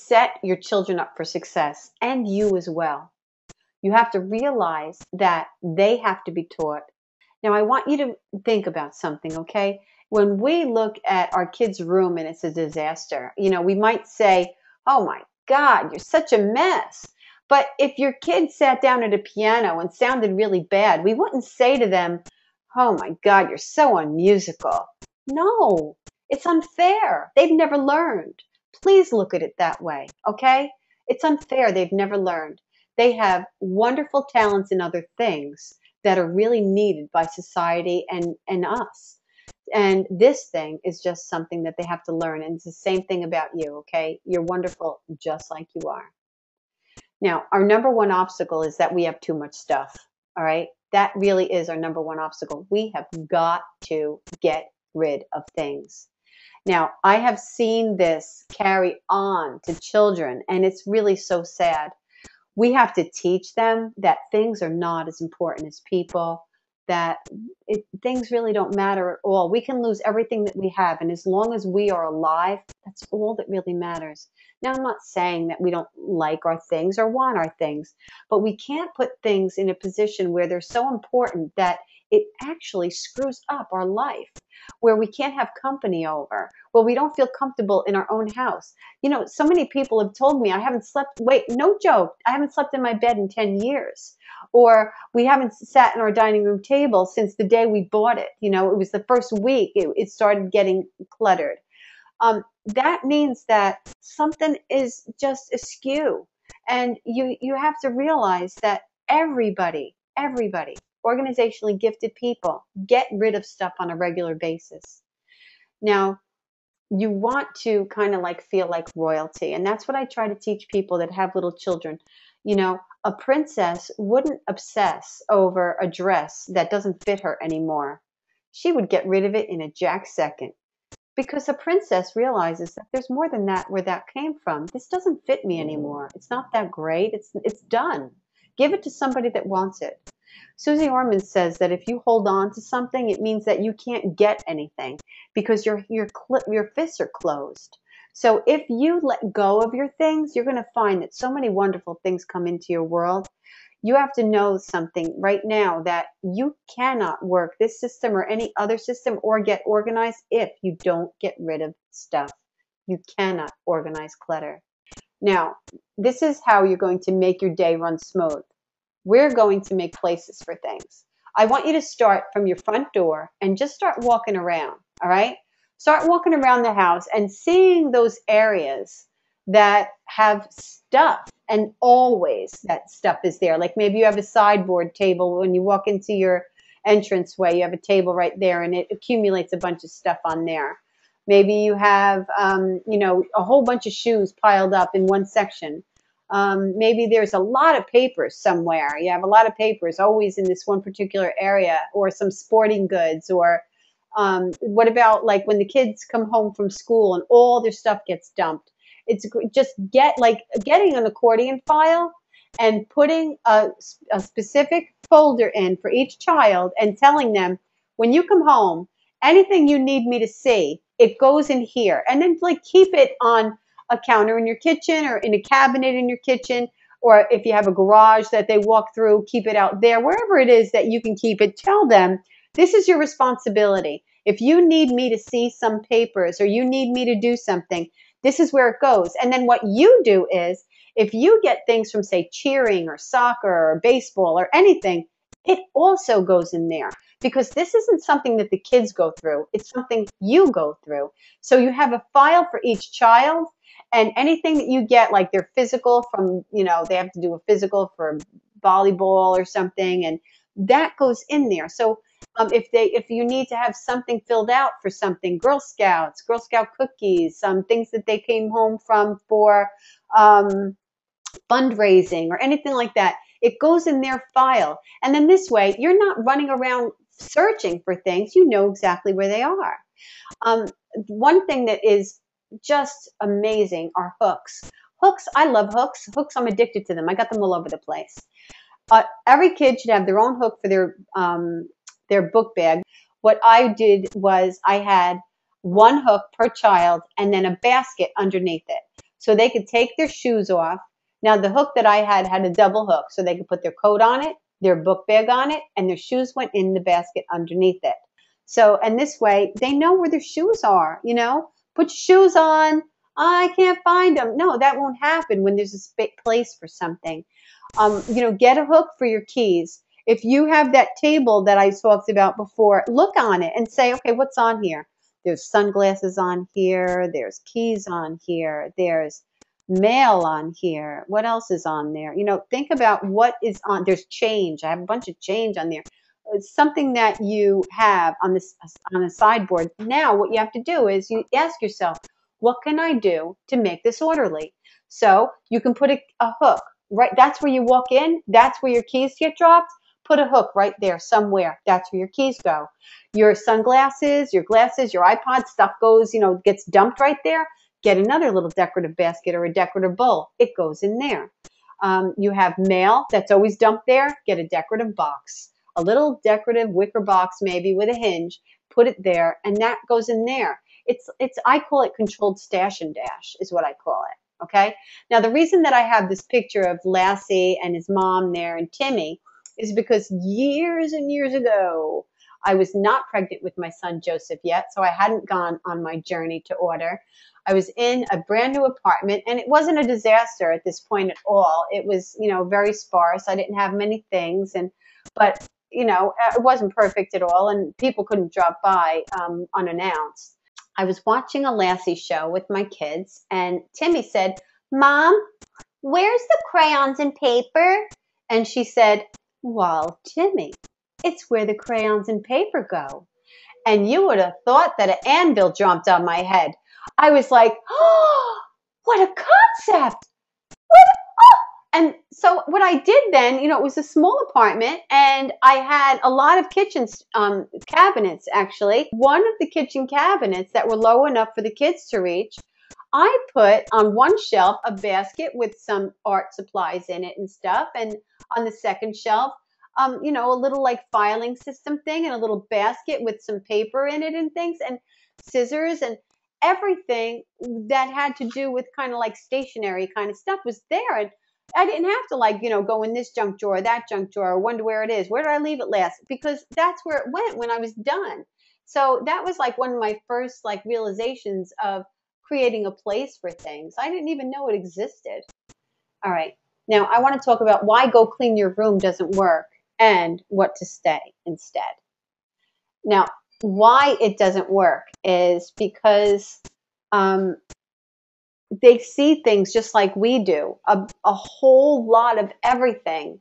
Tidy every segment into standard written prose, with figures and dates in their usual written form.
set your children up for success, and you as well. You have to realize that they have to be taught. Now, I want you to think about something, okay? When we look at our kids' room and it's a disaster, we might say, oh my God, you're such a mess. But if your kid sat down at a piano and sounded really bad, we wouldn't say to them, oh my God, you're so unmusical. No, it's unfair. They've never learned. Please look at it that way, okay? It's unfair. They've never learned. They have wonderful talents in other things that are really needed by society and us. And this thing is just something that they have to learn. And it's the same thing about you, okay? You're wonderful just like you are. Now, our number one obstacle is that we have too much stuff, all right? That really is our number one obstacle. We have got to get rid of things. Now, I have seen this carry on to children, and it's really so sad. We have to teach them that things are not as important as people, that things really don't matter at all. We can lose everything that we have, and as long as we are alive, that's all that really matters. Now, I'm not saying that we don't like our things or want our things, but we can't put things in a position where they're so important that it actually screws up our life, where we can't have company over, where we don't feel comfortable in our own house. So many people have told me I haven't slept, wait, no joke, I haven't slept in my bed in 10 years. Or we haven't sat in our dining room table since the day we bought it. It was the first week it started getting cluttered. That means that something is just askew. And you have to realize that everybody, organizationally gifted people get rid of stuff on a regular basis. Now, you want to kind of feel like royalty. And that's what I try to teach people that have little children. A princess wouldn't obsess over a dress that doesn't fit her anymore. She would get rid of it in a jack second. Because a princess realizes that there's more than that where that came from. This doesn't fit me anymore. It's not that great. It's done. Give it to somebody that wants it. Susie Orman says that if you hold on to something, it means that you can't get anything because your fists are closed. So if you let go of your things, you're going to find that so many wonderful things come into your world. You have to know something right now, that you cannot work this system or any other system or get organized if you don't get rid of stuff. You cannot organize clutter. Now, this is how you're going to make your day run smooth. We're going to make places for things. I want you to start from your front door and just start walking around, all right? Start walking around the house and seeing those areas that have stuff, and always that stuff is there. Like maybe you have a sideboard table when you walk into your entranceway, you have a table right there and it accumulates a bunch of stuff on there. Maybe you have, a whole bunch of shoes piled up in one section. Maybe there's a lot of papers somewhere. You have a lot of papers always in this one particular area, or some sporting goods, or what about like when the kids come home from school and all their stuff gets dumped? It's just getting an accordion file and putting a specific folder in for each child and telling them, when you come home, anything you need me to see, it goes in here. And then keep it on a counter in your kitchen or in a cabinet in your kitchen, or if you have a garage that they walk through, keep it out there. Wherever it is that you can keep it, tell them, this is your responsibility. If you need me to see some papers or you need me to do something, this is where it goes. And then what you do is, if you get things from, say, cheering or soccer or baseball or anything, it also goes in there. Because this isn't something that the kids go through. It's something you go through. So you have a file for each child, and anything that you get, like their physical from, they have to do a physical for volleyball or something, and that goes in there. So if you need to have something filled out for something, Girl Scouts, Girl Scout cookies, some things that they came home from for fundraising or anything like that, it goes in their file. And then this way, you're not running around searching for things. You know exactly where they are. One thing that is just amazing are hooks. Hooks, I love hooks. Hooks, I'm addicted to them. I got them all over the place. Every kid should have their own hook for their book bag. What I did was I had one hook per child and then a basket underneath it. so they could take their shoes off. Now the hook that I had a double hook, so they could put their coat on it, their book bag on it, and their shoes went in the basket underneath it. So, and this way they know where their shoes are, you know, put your shoes on. I can't find them. No, that won't happen when there's a place for something. You know, get a hook for your keys. If you have that table that I talked about before, look on it and say, okay, what's on here? There's sunglasses on here. There's keys on here. There's mail on here. What else is on there? You know, think about what is on. There's change. I have a bunch of change on there. It's something that you have on this on a sideboard. Now, what you have to do is you ask yourself, what can I do to make this orderly? So you can put a hook right. That's where you walk in. That's where your keys get dropped. Put a hook right there somewhere. That's where your keys go. Your sunglasses, your glasses, your iPod, stuff goes, you know, gets dumped right there. Get another little decorative basket or a decorative bowl. It goes in there. You have mail that's always dumped there. Get a decorative box, a little decorative wicker box maybe with a hinge. Put it there, and that goes in there. I call it controlled stash and dash is what I call it. Okay. Now the reason that I have this picture of Lassie and his mom there and Timmy is because years and years ago, I was not pregnant with my son Joseph yet, so I hadn't gone on my journey to order. I was in a brand new apartment, and it wasn't a disaster at this point at all. It was, you know, very sparse. I didn't have many things, but you know, it wasn't perfect at all, and people couldn't drop by unannounced. I was watching a Lassie show with my kids, and Timmy said, "Mom, where's the crayons and paper?" And she said, "Well, Timmy, it's where the crayons and paper go." And you would have thought that an anvil jumped on my head. I was like, oh, what a concept. And so what I did then, you know, it was a small apartment, and I had a lot of kitchen cabinets, actually. One of the kitchen cabinets that were low enough for the kids to reach, I put on one shelf a basket with some art supplies in it and stuff. And on the second shelf, you know, a little like filing system thing and a little basket with some paper in it and things and scissors and everything that had to do with kind of like stationery kind of stuff was there. And I didn't have to like, you know, go in this junk drawer, that junk drawer, wonder where it is. Where did I leave it last? Because that's where it went when I was done. So that was like one of my first like realizations of creating a place for things. I didn't even know it existed. All right. Now I want to talk about why go clean your room doesn't work and what to stay instead. Now, why it doesn't work is because they see things just like we do, a whole lot of everything.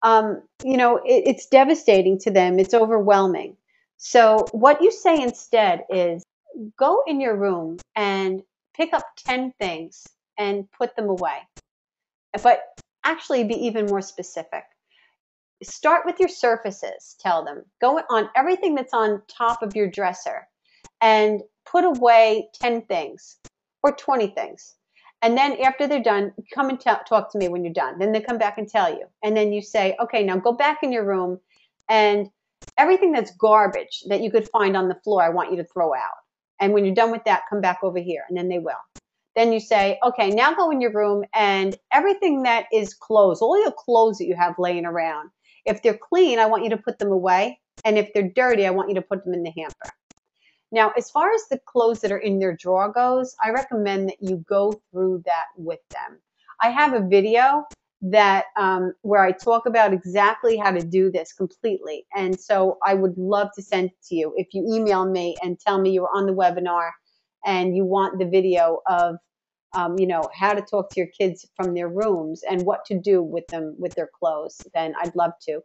You know, it's devastating to them. It's overwhelming. So what you say instead is go in your room and pick up 10 things and put them away. But actually be even more specific. Start with your surfaces, tell them. Go on everything that's on top of your dresser and put away 10 things or 20 things. And then after they're done, come and talk to me when you're done. Then they come back and tell you. And then you say, okay, now go back in your room and everything that's garbage that you could find on the floor, I want you to throw out. And when you're done with that, come back over here. And then they will. Then you say, okay, now go in your room and everything that is clothes, all your clothes that you have laying around, if they're clean, I want you to put them away. And if they're dirty, I want you to put them in the hamper. Now, as far as the clothes that are in their drawer goes, I recommend that you go through that with them. I have a video that where I talk about exactly how to do this completely. And so I would love to send it to you. If you email me and tell me you were on the webinar and you want the video of you know, how to talk to your kids from their rooms and what to do with them, with their clothes, then I'd love to.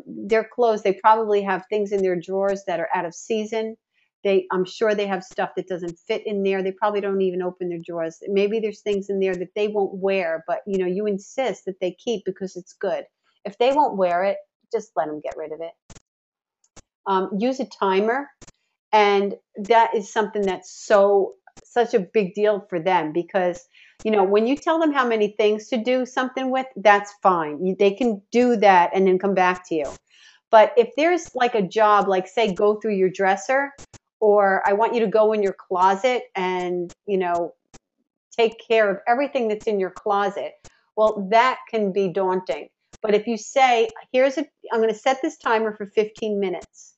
Their clothes, they probably have things in their drawers that are out of season. I'm sure they have stuff that doesn't fit in there. They probably don't even open their drawers. Maybe there's things in there that they won't wear, but you know, you insist that they keep because it's good. If they won't wear it, just let them get rid of it. Use a timer. And that is something that's such a big deal for them because, you know, when you tell them how many things to do something with, that's fine. They can do that and then come back to you. But if there's like a job, like say, go through your dresser, or I want you to go in your closet and, you know, take care of everything that's in your closet, well, that can be daunting. But if you say, I'm going to set this timer for 15 minutes.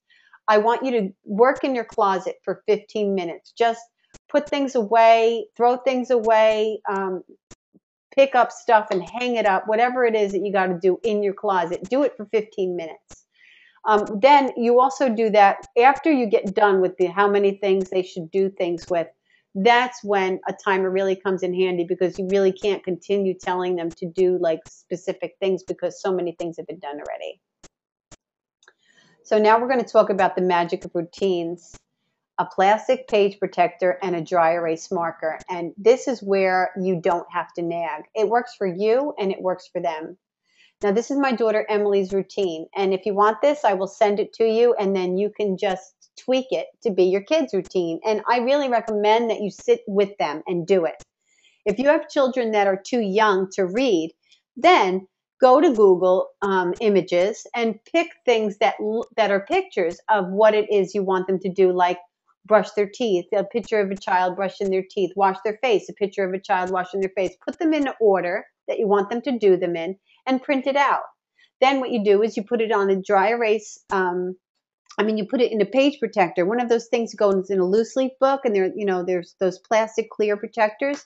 I want you to work in your closet for 15 minutes. Just put things away, throw things away, pick up stuff and hang it up, whatever it is that you got to do in your closet. Do it for 15 minutes. Then you also do that after you get done with how many things they should do things with. That's when a timer really comes in handy, because you really can't continue telling them to do like specific things because so many things have been done already. So now we're going to talk about the magic of routines, a plastic page protector, and a dry erase marker. And this is where you don't have to nag. It works for you and it works for them. Now, this is my daughter Emily's routine. And if you want this, I will send it to you, and then you can just tweak it to be your kids' routine. And I really recommend that you sit with them and do it. If you have children that are too young to read, then go to Google Images and pick things that are pictures of what it is you want them to do, like brush their teeth, a picture of a child brushing their teeth, wash their face, a picture of a child washing their face. Put them in the order that you want them to do them in and print it out. Then what you do is you put it on a dry erase, you put it in a page protector, one of those things that goes in a loose leaf book, and there's those plastic clear protectors.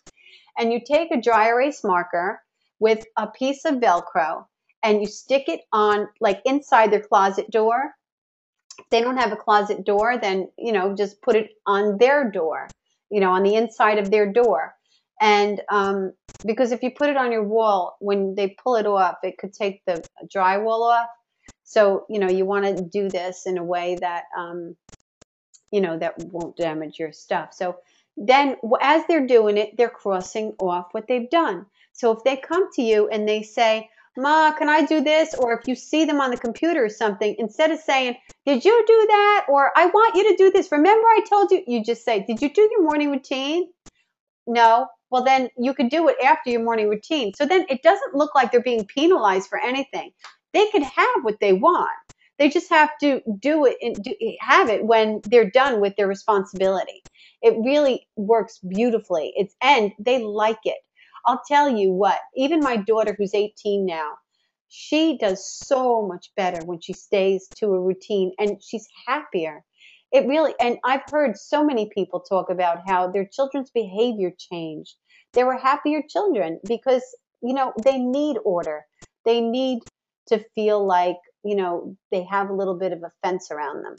And you take a dry erase marker with a piece of Velcro and you stick it on, like, inside their closet door. If they don't have a closet door, then, just put it on their door, on the inside of their door. And because if you put it on your wall, when they pull it off, it could take the drywall off. So, you want to do this in a way that, that won't damage your stuff. So then as they're doing it, they're crossing off what they've done. So if they come to you and they say, Ma, can I do this? Or if you see them on the computer or something, instead of saying, did you do that? Or I want you to do this. Remember I told you, you just say, did you do your morning routine? No. Well, then you could do it after your morning routine. So then it doesn't look like they're being penalized for anything. They could have what they want. They just have to do it and have it when they're done with their responsibility. It really works beautifully. And they like it. I'll tell you what, even my daughter, who's 18 now, she does so much better when she stays to a routine, and she's happier. It really, and I've heard so many people talk about how their children's behavior changed. They were happier children because, they need order. They need to feel like, they have a little bit of a fence around them.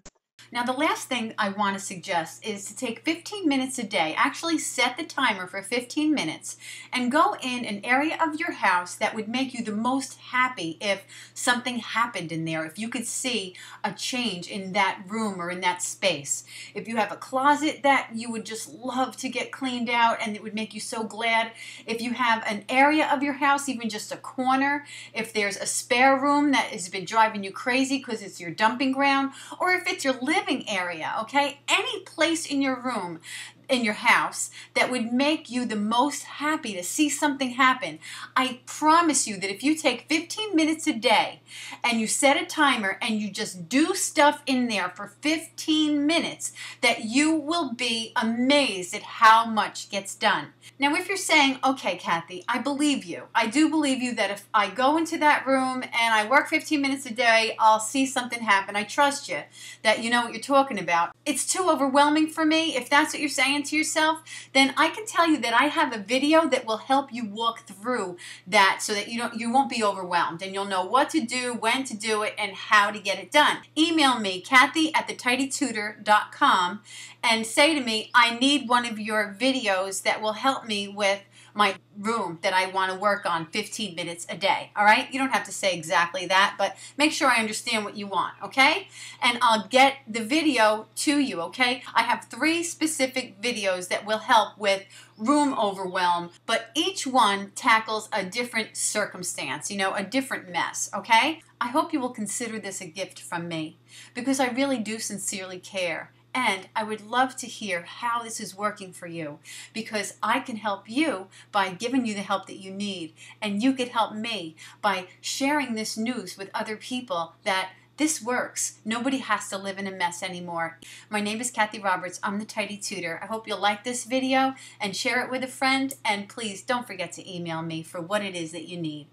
Now, the last thing I want to suggest is to take 15 minutes a day, actually set the timer for 15 minutes, and go in an area of your house that would make you the most happy if something happened in there, if you could see a change in that room or in that space. If you have a closet that you would just love to get cleaned out and it would make you so glad. If you have an area of your house, even just a corner, if there's a spare room that has been driving you crazy because it's your dumping ground, or if it's your living area, okay? Any place in your room, in your house, that would make you the most happy to see something happen. I promise you that if you take 15 minutes a day and you set a timer and you just do stuff in there for 15 minutes, that you will be amazed at how much gets done. Now, if you're saying, okay, Kathy, I believe you. I do believe you that if I go into that room and I work 15 minutes a day, I'll see something happen. I trust you that you know what you're talking about. It's too overwhelming for me. If that's what you're saying to yourself, then I can tell you that I have a video that will help you walk through that so that you won't be overwhelmed and you'll know what to do, when to do it, and how to get it done. Email me, Kathy@thetidytutor.com, and say to me, I need one of your videos that will help me with my room that I want to work on 15 minutes a day, all right? You don't have to say exactly that, but make sure I understand what you want, okay? And I'll get the video to you, okay? I have 3 specific videos that will help with room overwhelm, but each one tackles a different circumstance, a different mess, okay? I hope you will consider this a gift from me because I really do sincerely care. And I would love to hear how this is working for you, because I can help you by giving you the help that you need. And you could help me by sharing this news with other people that This works. Nobody has to live in a mess anymore. My name is Kathy Roberts. I'm the Tidy Tutor. I hope you'll like this video and share it with a friend. And please don't forget to email me for what it is that you need.